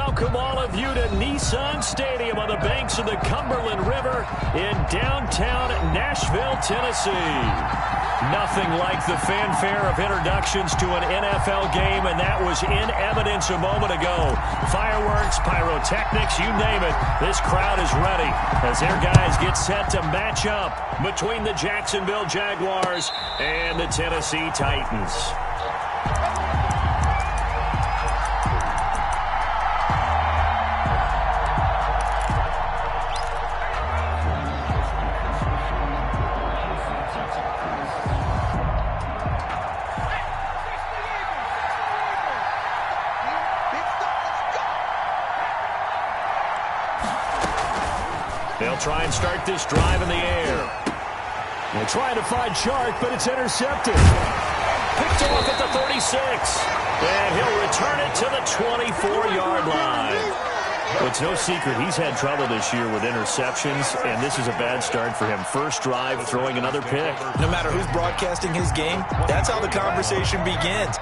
welcome all of you to Nissan Stadium on the banks of the Cumberland River in downtown Nashville, Tennessee. Nothing like the fanfare of introductions to an NFL game, and that was in evidence a moment ago. Fireworks, pyrotechnics, you name it. This crowd is ready as their guys get set to match up between the Jacksonville Jaguars and the Tennessee Titans. They'll try and start this drive in the air. They're trying to find Shark, but it's intercepted. Picked off at the 36. And he'll return it to the 24-yard line. Well, it's no secret he's had trouble this year with interceptions, and this is a bad start for him. First drive, throwing another pick. No matter who's broadcasting his game, that's how the conversation begins.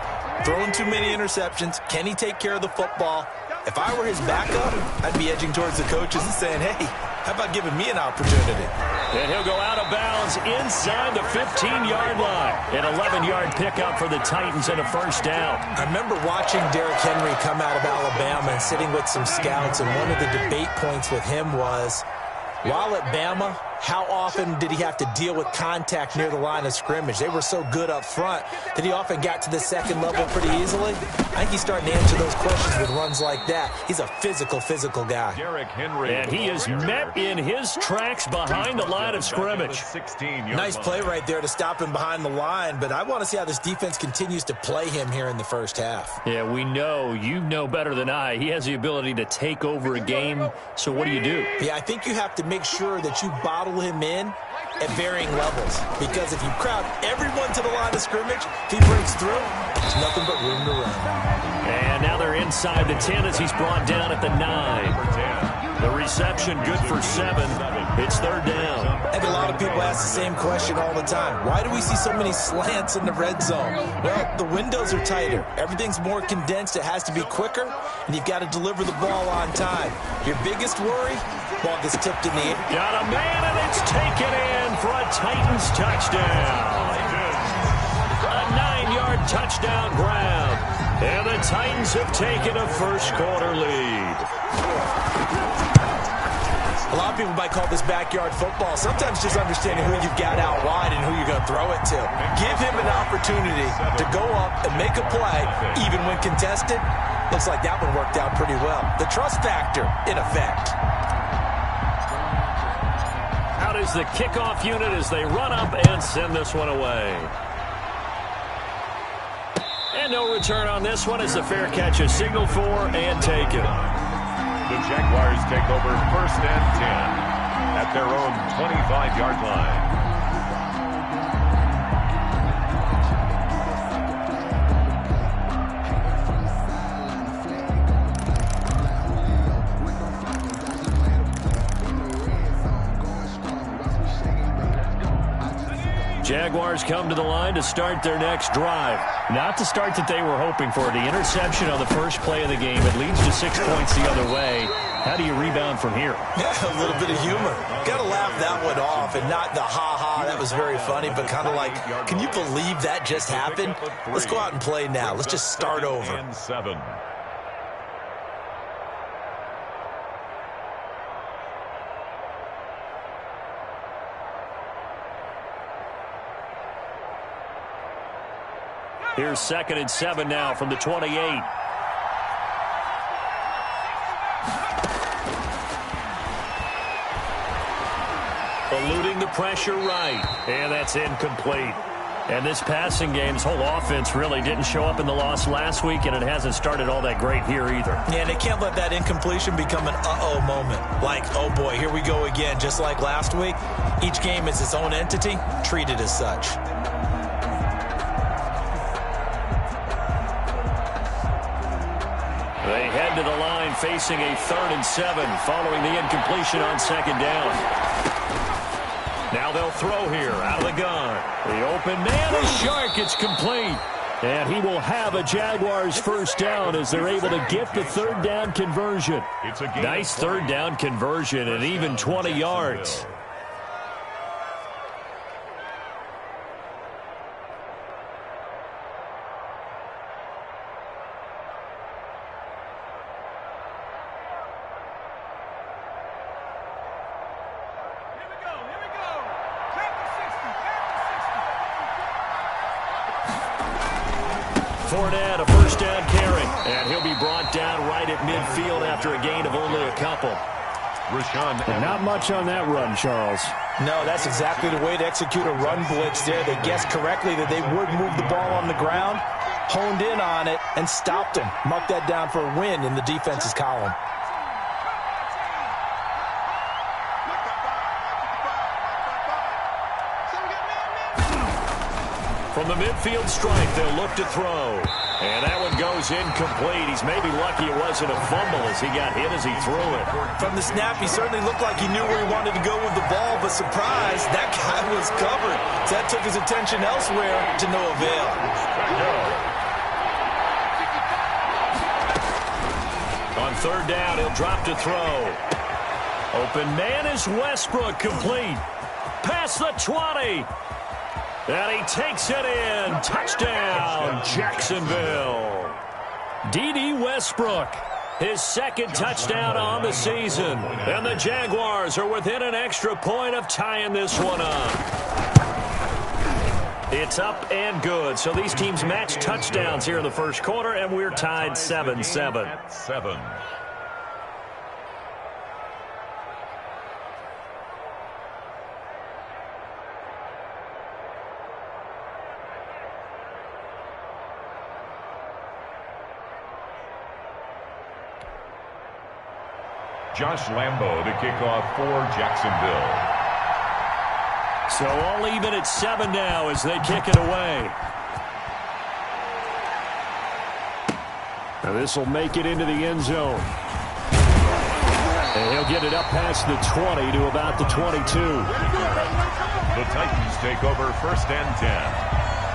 Throwing too many interceptions. Can he take care of the football? If I were his backup, I'd be edging towards the coaches and saying, hey, how about giving me an opportunity? And he'll go out of bounds inside the 15-yard line. An 11-yard pickup for the Titans and a first down. I remember watching Derrick Henry come out of Alabama and sitting with some scouts, and one of the debate points with him was, while at Bama, how often did he have to deal with contact near the line of scrimmage? They were so good up front that he often got to the second level pretty easily. I think he's starting to answer those questions with runs like that. He's a physical guy. Derrick Henry. And he is met in his tracks behind the line of scrimmage. Nice play right there to stop him behind the line, but I want to see how this defense continues to play him here in the first half. Yeah, we know. You know better than I. He has the ability to take over a game, so what do you do? Yeah, I think you have to make sure that you bottle him in at varying levels, because if you crowd everyone to the line of scrimmage, if he breaks through, there's nothing but room to run. And now they're inside the 10 as he's brought down at the 9. The reception good for 7. It's third down. I think a lot of people ask the same question all the time. Why do we see so many slants in the red zone? Well, the windows are tighter. Everything's more condensed. It has to be quicker, and you've got to deliver the ball on time. Your biggest worry, ball gets tipped in the air. Got a man, and it's taken in for a Titans touchdown. A 9-yard touchdown grab. And the Titans have taken a first-quarter lead. A lot of people might call this backyard football. Sometimes just understanding who you've got out wide and who you're going to throw it to. Give him an opportunity to go up and make a play, even when contested. Looks like that one worked out pretty well. The trust factor, in effect. Out is the kickoff unit as they run up and send this one away. And no return on this one as the fair catch is signaled for and taken. The Jaguars take over first and 10 at their own 25-yard line. Jaguars come to the line to start their next drive. Not the start that they were hoping for. The interception on the first play of the game. It leads to 6 points the other way. How do you rebound from here? Yeah, a little bit of humor. Got to laugh that one off, and not the ha-ha, that was very funny, but kind of like, can you believe that just happened? Let's go out and play now. Let's just start over. And 7. Here's 2nd and 7 now from the 28. Eluding the pressure right. And that's incomplete. And this passing game's whole offense really didn't show up in the loss last week, and it hasn't started all that great here either. Yeah, they can't let that incompletion become an uh-oh moment. Like, oh boy, here we go again, just like last week. Each game is its own entity, treated as such. They head to the line facing a 3rd and 7 following the incompletion on 2nd down. Now they'll throw here out of the gun. The open man is Shark. It's complete. And he will have a Jaguars first down as they're able to get the third down conversion. Nice third down conversion and even 20 yards. Fournette, a first down carry, and he'll be brought down right at midfield after a gain of only a couple. Not much on that run, Charles. No, that's exactly the way to execute a run blitz there. They guessed correctly that they would move the ball on the ground, honed in on it, and stopped him. Mark that down for a win in the defense's column. From the midfield strike, they'll look to throw. And that one goes incomplete. He's maybe lucky it wasn't a fumble as he got hit as he threw it. From the snap, he certainly looked like he knew where he wanted to go with the ball, but surprise, that guy was covered. So that took his attention elsewhere to no avail. On third down, he'll drop to throw. Open man is Westbrook, complete. Past the 20. And he takes it in. Touchdown, Jacksonville. D.D. Westbrook, his second touchdown on the season. And the Jaguars are within an extra point of tying this one up. It's up and good. So these teams match touchdowns here in the first quarter, and we're tied 7-7. Josh Lambo to kick off for Jacksonville. So all even at 7 now as they kick it away. Now this will make it into the end zone. And he'll get it up past the 20 to about the 22. The Titans take over first and 10.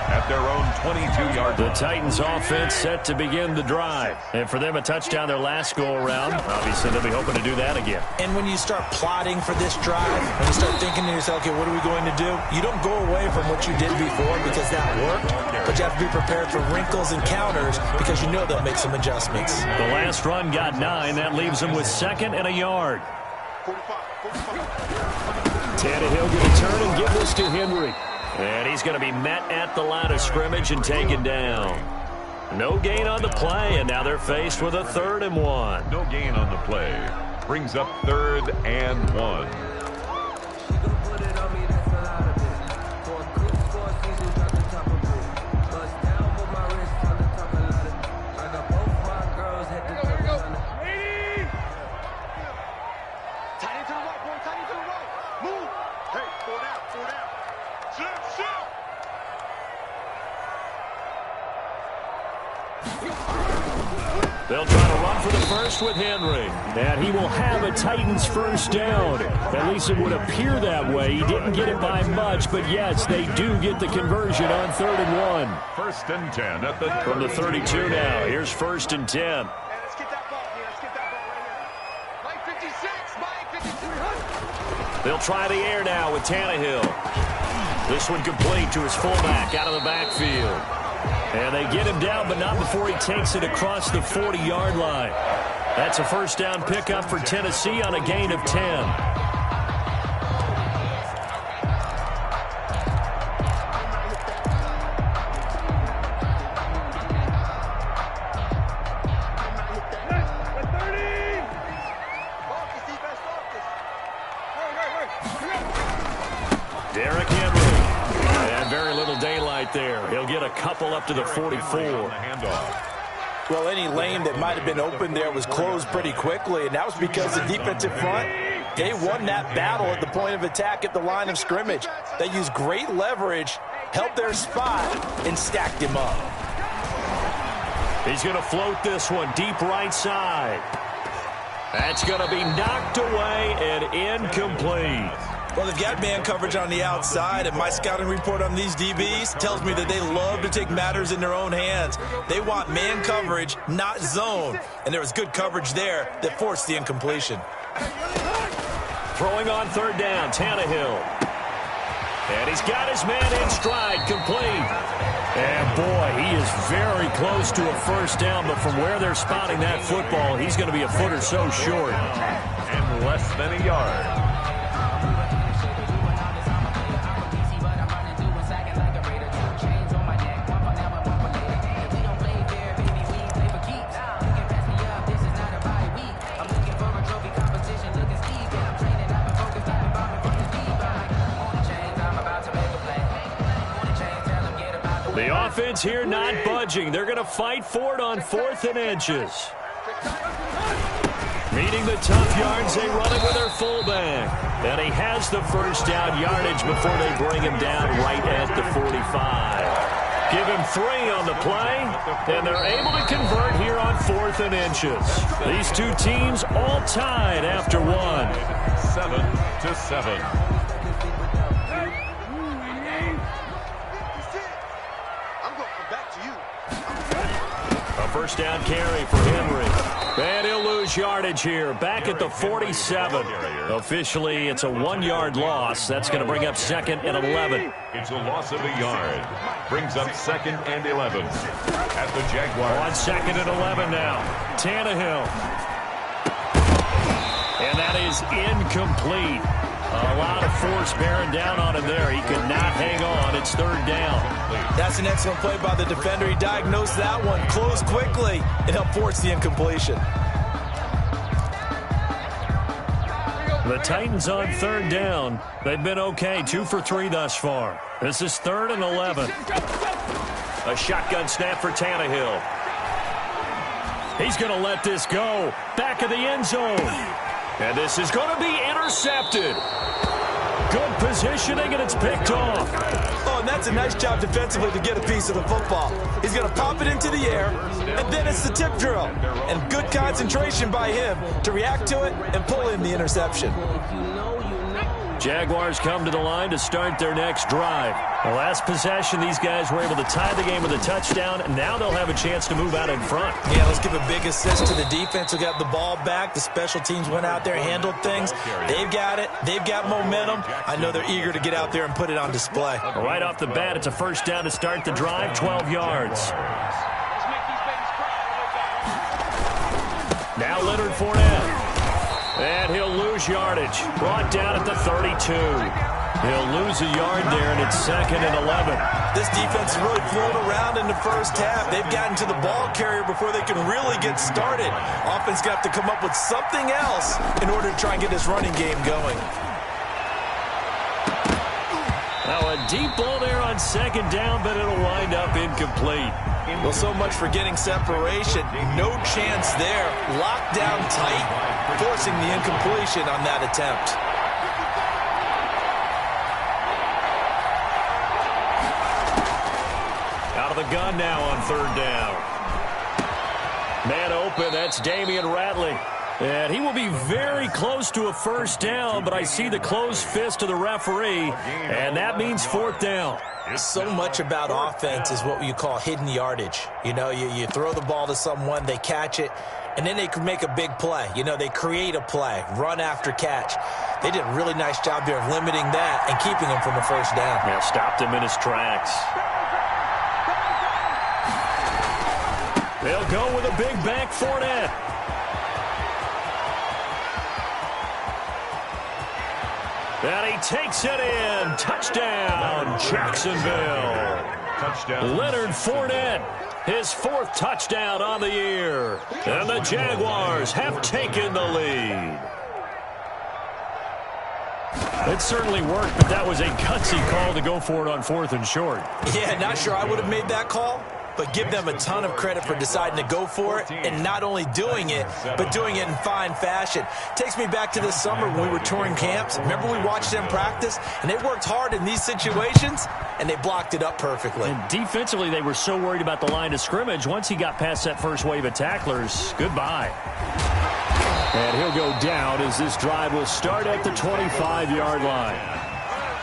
At their own 22-yard line. The Titans offense set to begin the drive. And for them, a touchdown their last go-around. Obviously, they'll be hoping to do that again. And when you start plotting for this drive, when you start thinking to yourself, okay, what are we going to do? You don't go away from what you did before because that worked. But you have to be prepared for wrinkles and counters because you know they'll make some adjustments. The last run got 9. That leaves them with second and a yard. Tannehill going to turn and give this to Henry. And he's going to be met at the line of scrimmage and taken down. No gain on the play, and now they're faced with a 3rd and 1. No gain on the play. Brings up 3rd and 1. They'll try to run for the first with Henry. And he will have a Titans first down. At least it would appear that way. He didn't get it by much, but yes, they do get the conversion on 3rd and 1. First and 10 at the from the 32 now. Here's 1st and 10. Let's get that ball here. Let's get that ball right here. Mike 56, Mike 53. They'll try the air now with Tannehill. This one complete to his fullback out of the backfield. And they get him down, but not before he takes it across the 40-yard line. That's a first down pickup for Tennessee on a gain of 10. Derrick Henry. And very little daylight there. He'll get a couple up to the 44. Well, any lane that might have been open there was closed pretty quickly, and that was because the defensive front, they won that battle at the point of attack at the line of scrimmage. They used great leverage, held their spot, and stacked him up. He's going to float this one deep right side. That's going to be knocked away and incomplete. Well, they've got man coverage on the outside, and my scouting report on these DBs tells me that they love to take matters in their own hands. They want man coverage, not zone. And there was good coverage there that forced the incompletion. Throwing on third down, Tannehill. And he's got his man in stride, complete. And boy, he is very close to a first down, but from where they're spotting that football, he's going to be a foot or so short. And less than a yard. The offense here not budging. They're going to fight for it on 4th and inches. Meeting the tough yards, they run it with their fullback. And he has the first down yardage before they bring him down right at the 45. Give him 3 on the play, and they're able to convert here on 4th and inches. These two teams all tied after 1. 7-7. First down carry for Henry. And he'll lose yardage here. Back at the 47. Officially, it's a 1-yard loss. That's going to bring up 2nd and 11. It's a loss of a yard. Brings up 2nd and 11. At the Jaguars. On 2nd and 11 now. Tannehill. And that is incomplete. A lot of force bearing down on him there. He could not hang on. It's 3rd down. That's an excellent play by the defender. He diagnosed that one, closed quickly, and helped force the incompletion. The Titans on 3rd down. They've been okay, 2 for 3 thus far. This is 3rd and 11. A shotgun snap for Tannehill. He's going to let this go. Back of the end zone. And this is going to be intercepted. Good positioning, and it's picked off. Oh, and that's a nice job defensively to get a piece of the football. He's going to pop it into the air, and then it's the tip drill. And good concentration by him to react to it and pull in the interception. Jaguars come to the line to start their next drive. The last possession, these guys were able to tie the game with a touchdown, and now they'll have a chance to move out in front. Yeah, let's give a big assist to the defense who got the ball back. The special teams went out there, handled things. They've got it. They've got momentum. I know they're eager to get out there and put it on display. Right off the bat, it's a first down to start the drive, 12 yards. Now Leonard Fournette. And he'll lose yardage. Brought down at the 32. He'll lose a yard there, and it's 2nd and 11. This defense has really flown around in the first half. They've gotten to the ball carrier before they can really get started. Offense got to come up with something else in order to try and get this running game going. Now a deep ball there on 2nd down, but it'll wind up incomplete. Well, so much for getting separation. No chance there. Locked down tight, forcing the incompletion on that attempt. Out of the gun now on 3rd down. Man open, that's Damian Ratley. And he will be very close to a first down, but I see the closed fist of the referee, and that means 4th down. So much about offense is what you call hidden yardage. You know, you throw the ball to someone, they catch it, and then they can make a big play. You know, they create a play, run after catch. They did a really nice job there of limiting that and keeping him from a first down. Yeah, stopped him in his tracks. They'll go with a big back Fournette. And he takes it in. Touchdown, Jacksonville. Touchdown. Leonard Fournette, his 4th touchdown on the year. And the Jaguars have taken the lead. It certainly worked, but that was a gutsy call to go for it on 4th and short. Yeah, not sure I would have made that call, but give them a ton of credit for deciding to go for it and not only doing it, but doing it in fine fashion. Takes me back to this summer when we were touring camps. Remember we watched them practice, and they worked hard in these situations, and they blocked it up perfectly. And defensively, they were so worried about the line of scrimmage. Once he got past that first wave of tacklers, goodbye. And he'll go down as this drive will start at the 25-yard line.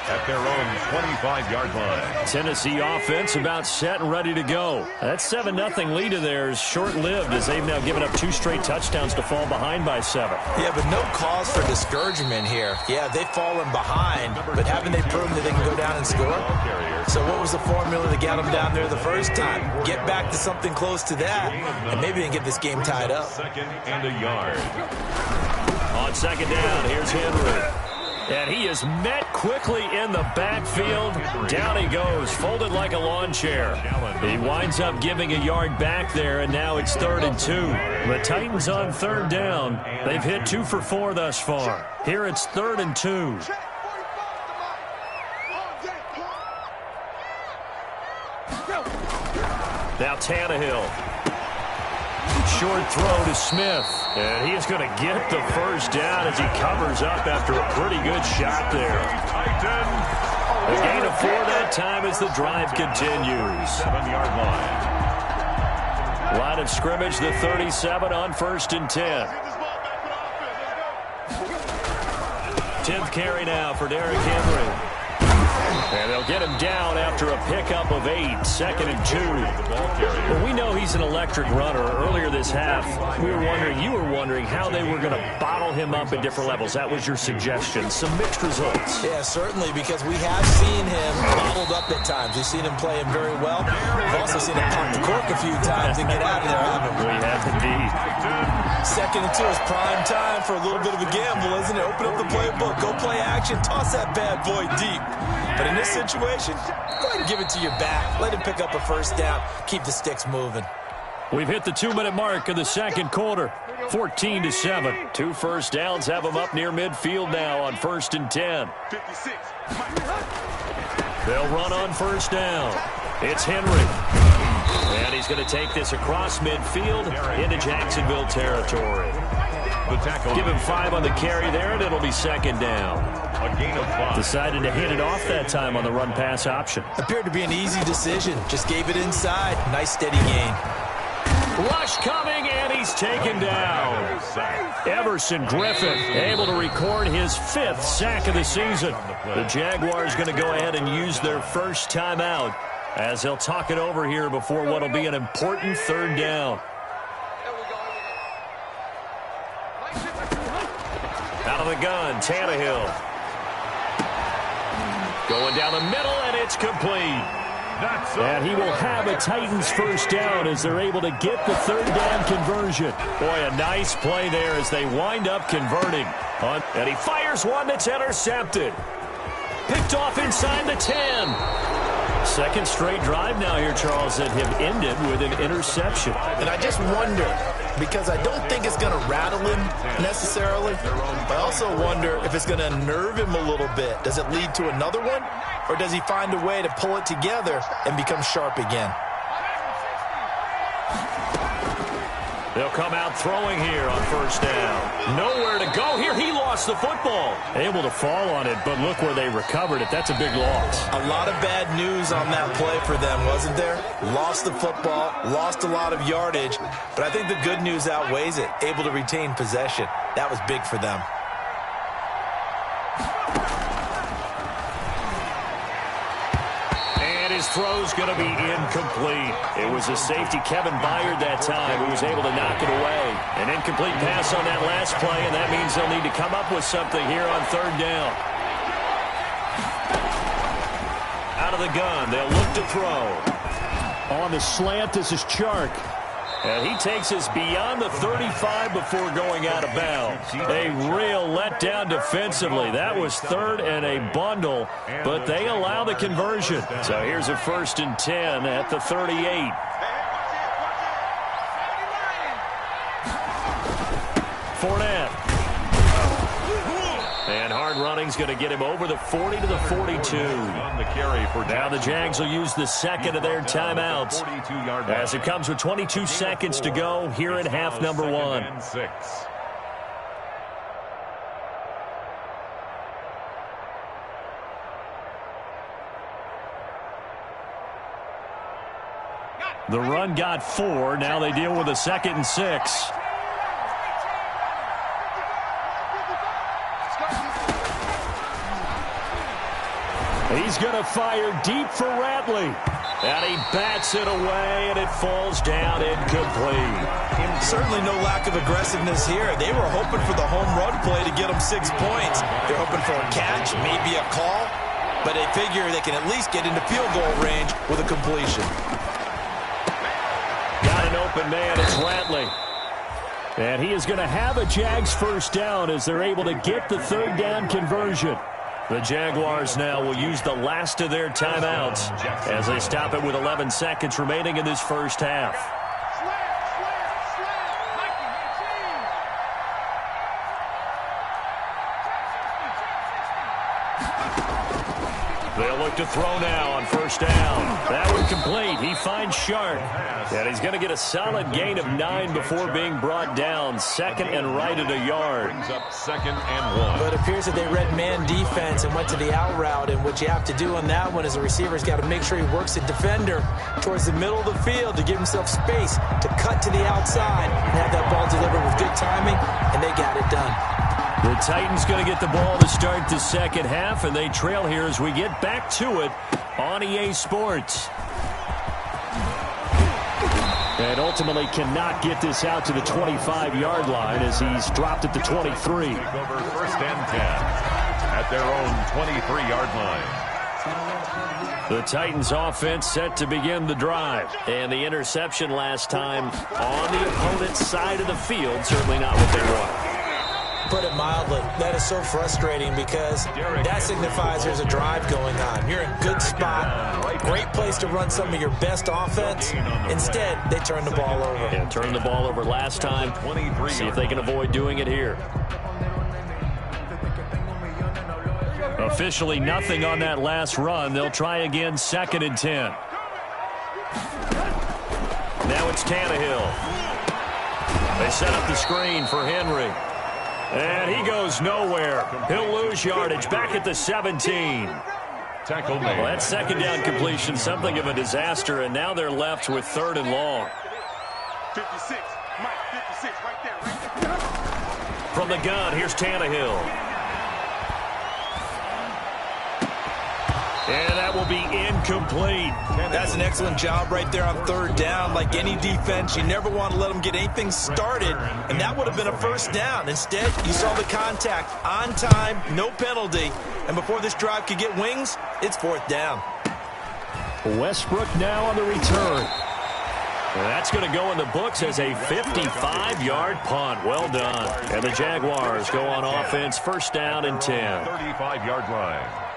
at their own 25-yard line. Tennessee offense about set and ready to go. That 7-0 lead of theirs short-lived as they've now given up 2 straight touchdowns to fall behind by 7. Yeah, but no cause for discouragement here. Yeah, they've fallen behind, but haven't they proven that they can go down and score? So what was the formula to get them down there the first time? Get back to something close to that, and maybe they can get this game tied up. 2nd and a yard. On 2nd down, here's Henry. And he is met quickly in the backfield. Down he goes, folded like a lawn chair. He winds up giving a yard back there, and now it's 3rd and 2. The Titans on 3rd down. They've hit 2 for 4 thus far. Here it's 3rd and 2. Now Tannehill. Short throw to Smith. And he is going to get the first down as he covers up after a pretty good shot there. A gain of 4 that time as the drive continues. 7-yard line. Line of scrimmage, the 37 on 1st and 10. 10th carry now for Derrick Henry. And they'll get him down after a pickup of 8, 2nd and 2. Well, we know he's an electric runner. Earlier this half, you were wondering how they were going to bottle him up at different levels. That was your suggestion. Some mixed results. Yeah, certainly, because we have seen him bottled up at times. We've seen him play him very well. We've also seen him pop the cork a few times and get out of there, haven't we? We have indeed. 2nd and 2 is prime time for a little bit of a gamble, isn't it? Open up the playbook, go play action, toss that bad boy deep. But in this situation, go ahead and give it to your back. Let him pick up a first down. Keep the sticks moving. We've hit the 2-minute mark of the 2nd quarter. 14-7. 2 first downs have them up near midfield now on 1st and 10. They'll run on 1st down. It's Henry. And he's going to take this across midfield into Jacksonville territory. Give him 5 on the carry there, and it'll be 2nd down. A gain of 5. Decided to hand it off that time on the run-pass option. Appeared to be an easy decision. Just gave it inside. Nice steady gain. Rush coming, and he's taken down. Everson Griffin able to record his 5th sack of the season. The Jaguars going to go ahead and use their first timeout as they'll talk it over here before what will be an important 3rd down. Out of the gun, Tannehill. Going down the middle, and it's complete. And he will have a Titans first down as they're able to get the 3rd down conversion. Boy, a nice play there as they wind up converting. And he fires one that's intercepted. Picked off inside the 10. 2nd straight drive now here, Charles, that have ended with an interception. And I just wonder, because I don't think it's going to rattle him necessarily, but I also wonder if it's going to nerve him a little bit. Does it lead to another one, or does he find a way to pull it together and become sharp again? They'll come out throwing here on 1st down. Nowhere to go here. He lost the football. Able to fall on it, but look where they recovered it. That's a big loss. A lot of bad news on that play for them, wasn't there? Lost the football, lost a lot of yardage, but I think the good news outweighs it. Able to retain possession. That was big for them. His throw's going to be incomplete. It was a safety, Kevin Byard, that time, who was able to knock it away. An incomplete pass on that last play, and that means they'll need to come up with something here on 3rd down. Out of the gun, they'll look to throw. On the slant, this is Chark. And he takes us beyond the 35 before going out of bounds. A real letdown defensively. That was 3rd and a bundle, but they allow the conversion. So here's a 1st and 10 at the 38. Fournette. And hard running's going to get him over the 40 to the 42. Now the Jags will use the 2nd of their timeouts as it comes with 22 seconds to go here in half number 1. The run got 4. Now they deal with a 2nd and 6. He's going to fire deep for Ratley. And he bats it away, and it falls down incomplete. Certainly no lack of aggressiveness here. They were hoping for the home run play to get them 6 points. They're hoping for a catch, maybe a call, but they figure they can at least get into field goal range with a completion. Got an open man. It's Ratley. And he is going to have a Jags first down as they're able to get the third down conversion. The Jaguars now will use the last of their timeouts as they stop it with 11 seconds remaining in this first half. They'll look to throw now on first down. That one complete. He finds Sharp. And he's going to get a solid gain of 9 before being brought down. Second and right at a yard. Brings up 2nd and 1. But it appears that they read man defense and went to the out route. And what you have to do on that one is the receiver's got to make sure he works the defender towards the middle of the field to give himself space to cut to the outside and have that ball delivered with good timing. And they got it done. The Titans going to get the ball to start the second half, and they trail here as we get back to it on EA Sports. And ultimately cannot get this out to the 25-yard line as he's dropped at the 23. Take over 1st and 10 at their own 23-yard line. The Titans offense set to begin the drive. And the interception last time on the opponent's side of the field, certainly not what they want. Put it mildly, that is so frustrating because that signifies there's a drive going on. You're in a good spot, great place to run some of your best offense. Instead, they turn the ball over. Yeah, turned the ball over last time. See if they can avoid doing it here. Officially nothing on that last run. They'll try again 2nd and 10. Now it's Tannehill. They set up the screen for Henry. And he goes nowhere. He'll lose yardage back at the 17. Tackle made. Well, that second down completion, something of a disaster, and now they're left with 3rd and long. 56, Mike, 56, right there. From the gun, here's Tannehill. And that will be incomplete. That's an excellent job right there on 3rd down. Like any defense, you never want to let them get anything started, and that would have been a first down. Instead, you saw the contact on time, no penalty, and before this drive could get wings, it's 4th down. Westbrook now on the return. And that's going to go in the books as a 55-yard punt. Well done. And the Jaguars go on offense, 1st down and 10. 35-yard line.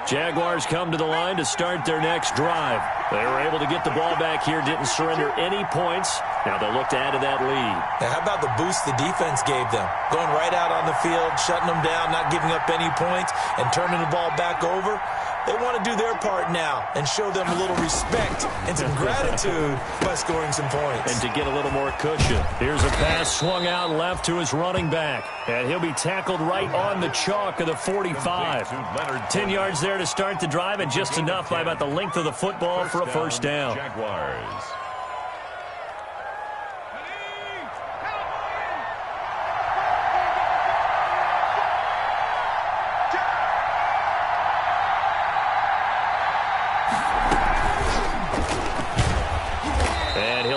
Jaguars come to the line to start their next drive. They were able to get the ball back here, didn't surrender any points. Now they'll look to add to that lead. Now, how about the boost the defense gave them? Going right out on the field, shutting them down, not giving up any points, and turning the ball back over. They want to do their part now and show them a little respect and some gratitude by scoring some points. And to get a little more cushion. Here's a pass swung out left to his running back. And he'll be tackled right on the chalk of the 45. 10 yards there to start the drive, and just enough by about the length of the football for a first down. Jaguars.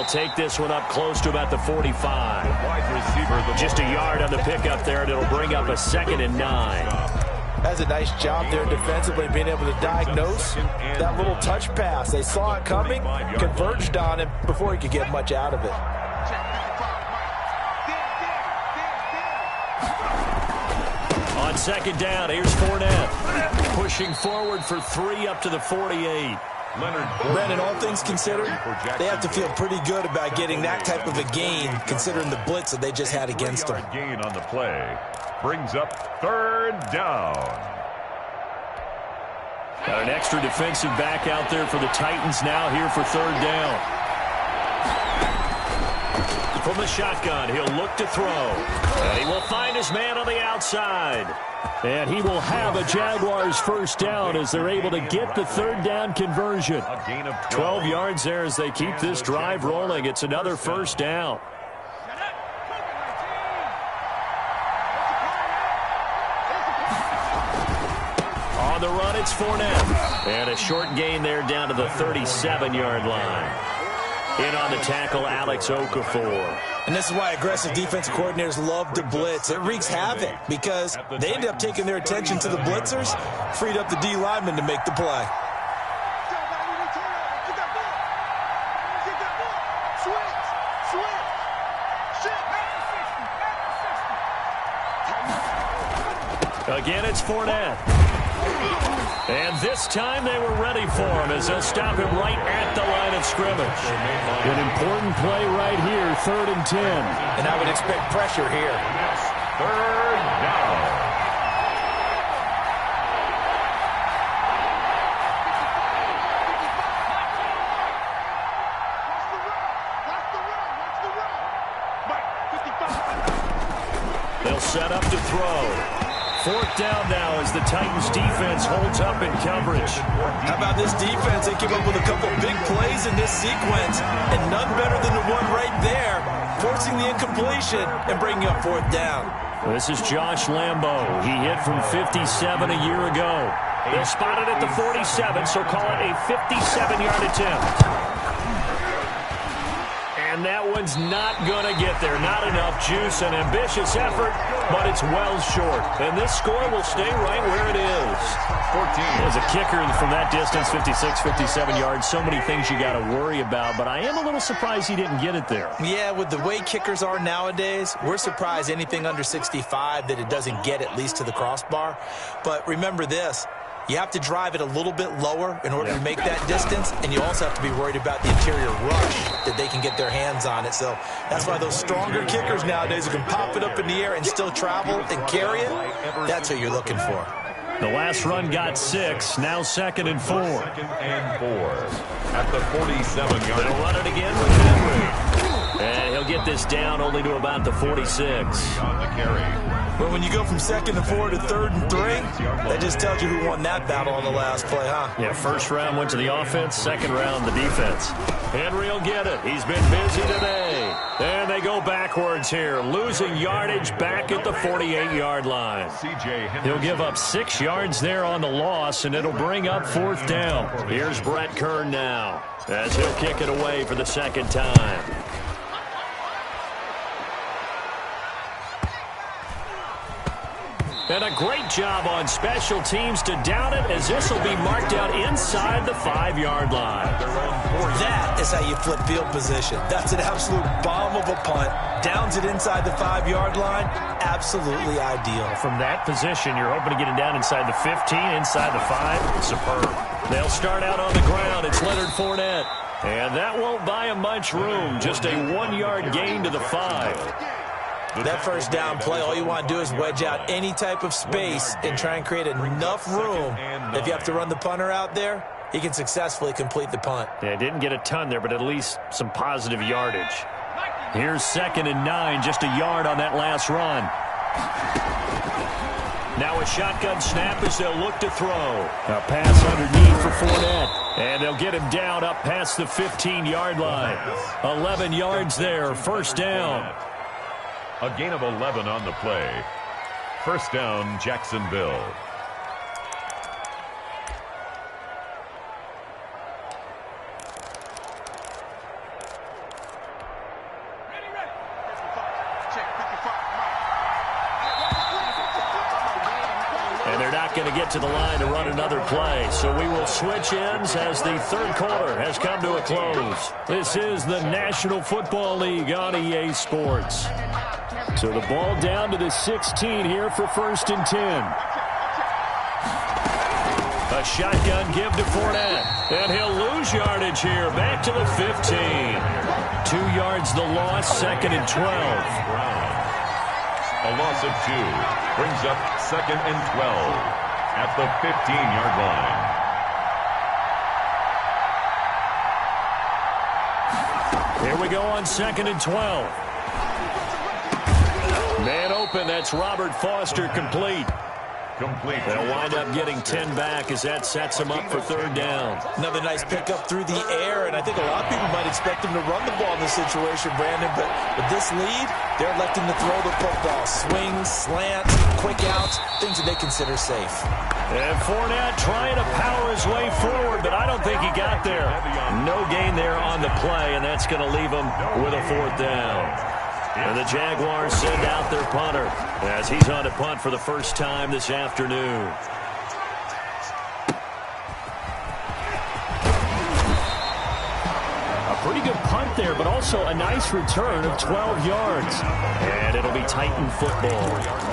Take this one up close to about the 45. Wide receiver. Just a yard on the pickup there, and it'll bring up a 2nd and 9. That's a nice job there defensively, being able to diagnose that little touch pass. They saw it coming, converged on him before he could get much out of it. On 2nd down, here's Fournette. Pushing forward for 3 up to the 48. Brandon, all things considered, they have to feel pretty good about getting that type of a gain, considering the blitz that they just had against them. Gain on the play brings up 3rd down. Got an extra defensive back out there for the Titans now here for 3rd down. From the shotgun, he'll look to throw. And he will find his man on the outside. And he will have a Jaguars first down as they're able to get the 3rd down conversion. A gain of 12 yards there as they keep this drive rolling. It's another first down. On the run, it's Fournette. And a short gain there down to the 37-yard line. In on the tackle, Alex Okafor. And this is why aggressive defensive coordinators love to blitz. It wreaks havoc because they end up taking their attention to the blitzers, freed up the D lineman to make the play. Again, it's Fournette. And this time they were ready for him as they'll stop him right at the line of scrimmage. An important play right here, 3rd and 10. And I would expect pressure here. 3rd down. They'll set up to throw. 4th down now as the Titans defense holds up in coverage. How about this defense? They came up with a couple big plays in this sequence, and none better than the one right there, forcing the incompletion and bringing up 4th down. This is Josh Lambo. He hit from 57 a year ago. They'll spot it at the 47, so call it a 57-yard attempt. And that one's not going to get there. Not enough juice, an ambitious effort, but it's well short. And this score will stay right where it is. 14. As a kicker from that distance, 56, 57 yards, so many things you got to worry about. But I am a little surprised he didn't get it there. Yeah, with the way kickers are nowadays, we're surprised anything under 65 that it doesn't get at least to the crossbar. But remember this. You have to drive it a little bit lower in order to make that distance, and you also have to be worried about the interior rush that they can get their hands on it. So that's why those stronger kickers nowadays who can pop it up in the air and still travel and carry it, that's what you're looking for. The last run got 6, now 2nd and 4. 2nd and 4 at the 47-yard. They'll run it again with Henry. And he'll get this down only to about the 46. On the carry. But when you go from 2nd and 4 to 3rd and 3, that just tells you who won that battle on the last play, huh? Yeah, 1st round went to the offense, 2nd round the defense. Henry will get it. He's been busy today. And they go backwards here, losing yardage back at the 48-yard line. He'll give up 6 yards there on the loss, and it'll bring up 4th down. Here's Brett Kern now, as he'll kick it away for the 2nd time. And a great job on special teams to down it, as this will be marked out inside the 5-yard line. That is how you flip field position. That's an absolute bomb of a punt. Downs it inside the 5-yard line. Absolutely ideal. From that position, you're hoping to get it down inside the 15, inside the 5. Superb. They'll start out on the ground. It's Leonard Fournette. And that won't buy him much room. Just a 1-yard gain to the 5. That 1st down play, all you want to do is wedge out any type of space and try and create enough room. If you have to run the punter out there, he can successfully complete the punt. Yeah, didn't get a ton there, but at least some positive yardage. Here's 2nd and 9, just a yard on that last run. Now a shotgun snap as they'll look to throw. A pass underneath for Fournette. And they'll get him down up past the 15-yard line. 11 yards there, 1st down. A gain of 11 on the play. 1st down, Jacksonville. And they're not going to get to the line to run another play. So we will switch ends as the 3rd quarter has come to a close. This is the National Football League on EA Sports. So the ball down to the 16 here for 1st and 10. A shotgun give to Fournette. And he'll lose yardage here. Back to the 15. 2 yards the loss, 2nd and 12. A loss of 2 brings up 2nd and 12 at the 15-yard line. Here we go on 2nd and 12. Man open, that's Robert Foster complete. Complete. They'll wind up getting 10 back as that sets them up for third down. Another nice pickup through the air, and I think a lot of people might expect him to run the ball in this situation, Brandon, but with this lead, they're electing to throw the football. Swings, slants, quick outs, things that they consider safe. And Fournette trying to power his way forward, but I don't think he got there. No gain there on the play, and that's going to leave him with a fourth down. And the Jaguars send out their punter as he's on to punt for the first time this afternoon. A pretty good punt there, but also a nice return of 12 yards. And it'll be Titan football.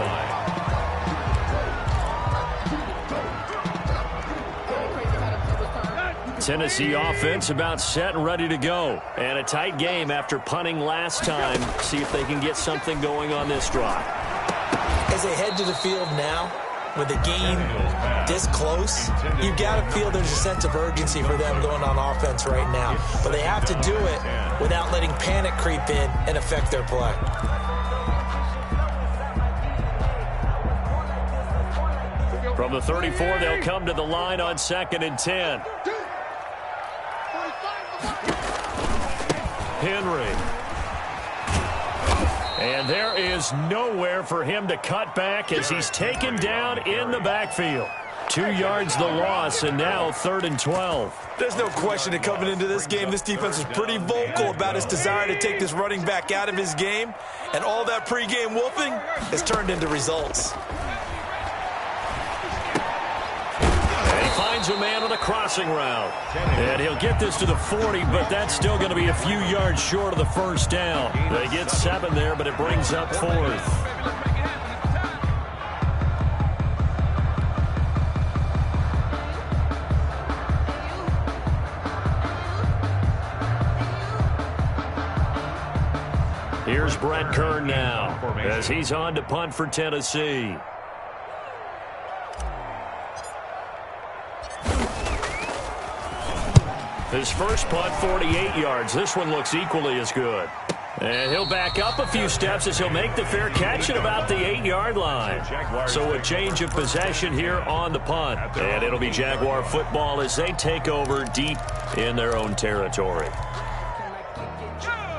Tennessee offense about set and ready to go. And a tight game after punting last time. See if they can get something going on this drive. As they head to the field now, with the game this close, you've got to feel there's a sense of urgency for them going on offense right now. But they have to do it without letting panic creep in and affect their play. From the 34, they'll come to the line on 2nd and 10. Henry. And there is nowhere for him to cut back as he's taken down in the backfield. 2 yards the loss, and now 3rd and 12. There's no question that coming into this game, this defense was pretty vocal about its desire to take this running back out of his game, and all that pregame whooping has turned into results. Finds a man on a crossing route. And he'll get this to the 40, but that's still going to be a few yards short of the first down. They get 7 there, but it brings up 4th. Here's Brett Kern now as he's on to punt for Tennessee. His first punt, 48 yards. This one looks equally as good. And he'll back up a few steps as he'll make the fair catch at about the 8-yard line. So a change of possession here on the punt. And it'll be Jaguar football as they take over deep in their own territory.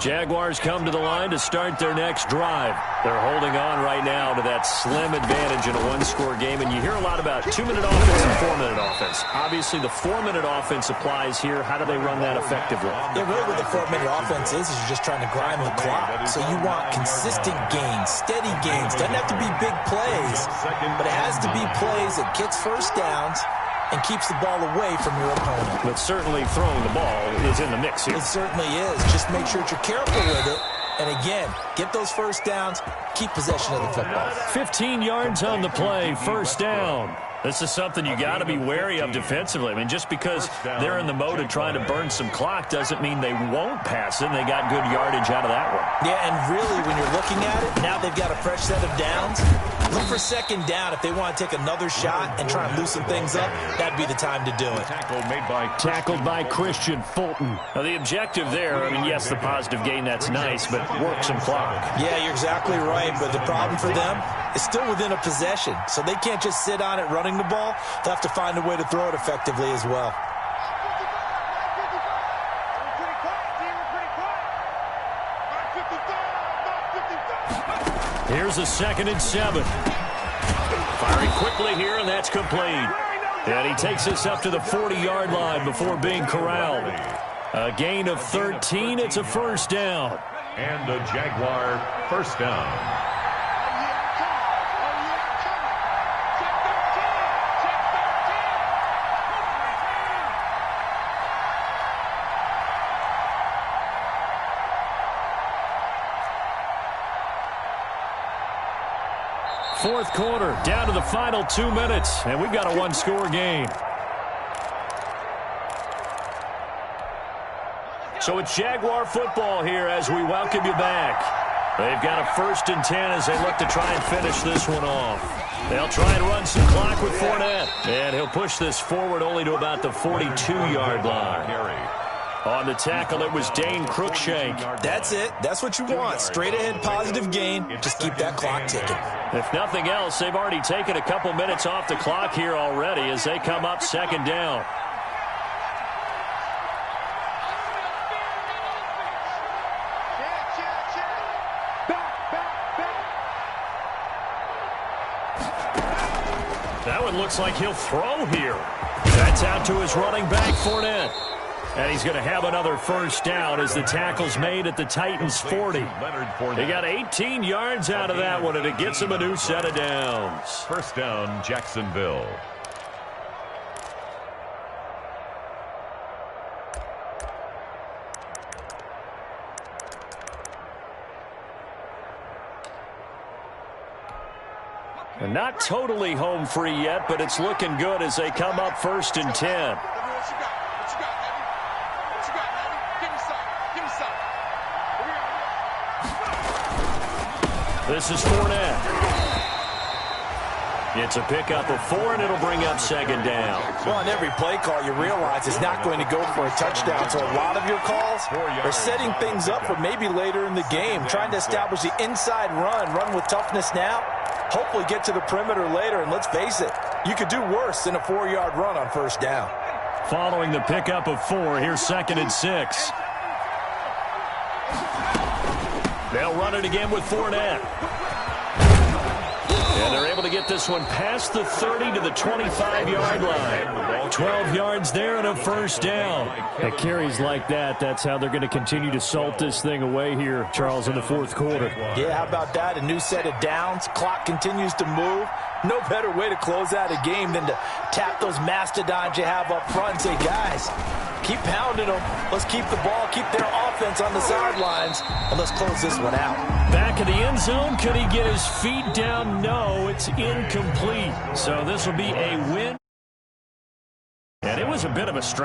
Jaguars come to the line to start their next drive. They're holding on right now to that slim advantage in a one-score game. And you hear a lot about 2-minute offense and 4-minute offense. Obviously, the 4-minute offense applies here. How do they run that effectively? Yeah, really what the 4-minute offense is you're just trying to grind the clock. So you want consistent gains, steady gains. Doesn't have to be big plays, but it has to be plays that gets first downs and keeps the ball away from your opponent. But certainly throwing the ball is in the mix here. It certainly is. Just make sure that you're careful with it. And again, get those first downs, keep possession of the football. 15 yards on the play, first down. This is something you got to be wary of defensively. I mean, just because they're in the mode of trying to burn some clock doesn't mean they won't pass it. And they got good yardage out of that one. Yeah, and really, when you're looking at it, now they've got a fresh set of downs. Look for second down if they want to take another shot and try and loosen things up. That'd be the time to do it. Tackled by Christian Fulton. Now, the objective there, I mean, yes, the positive gain, that's nice, but work some clock. Yeah, you're exactly right, but the problem for them is still within a possession, so they can't just sit on it running the ball. They'll have to find a way to throw it effectively as well. Here's a 2nd and 7. Firing quickly here, and that's complete. And he takes us up to the 40-yard line before being corralled. A gain of 13. It's a first down. And the Jaguar first down. Fourth quarter, down to the final 2 minutes, and we've got a one-score game. So it's Jaguar football here as we welcome you back. They've got a 1st and 10 as they look to try and finish this one off. They'll try and run some clock with Fournette, and he'll push this forward only to about the 42-yard line. On the tackle, it was Dane Cruikshank. That's it. That's what you want. Straight ahead, positive gain. Just keep that clock ticking. If nothing else, they've already taken a couple minutes off the clock here already as they come up second down. That one looks like he'll throw here. That's out to his running back, Fournette. And he's going to have another first down as the tackle's made at the Titans' 40. They got 18 yards out of that one, and it gets him a new set of downs. First down, Jacksonville. And not totally home free yet, but it's looking good as they come up 1st and 10. This is Fournette. It's a pickup of 4, and it'll bring up second down. Well, on every play call, you realize it's not going to go for a touchdown. So a lot of your calls are setting things up for maybe later in the game, trying to establish the inside run with toughness now, hopefully get to the perimeter later. And let's face it, you could do worse than a 4-yard run on first down. Following the pickup of 4, here's 2nd and 6. They'll run it again with Fournette. And they're able to get this one past the 30 to the 25-yard line. 12 yards there and a first down. At carries like that, that's how they're going to continue to salt this thing away here, Charles, in the 4th quarter. Yeah, how about that? A new set of downs. Clock continues to move. No better way to close out a game than to tap those mastodons you have up front and say, guys, keep pounding them. Let's keep the ball, keep their offense on the sidelines, and let's close this one out. Back in the end zone, could he get his feet down? No, it's incomplete. So this will be a win. And it was a bit of a strange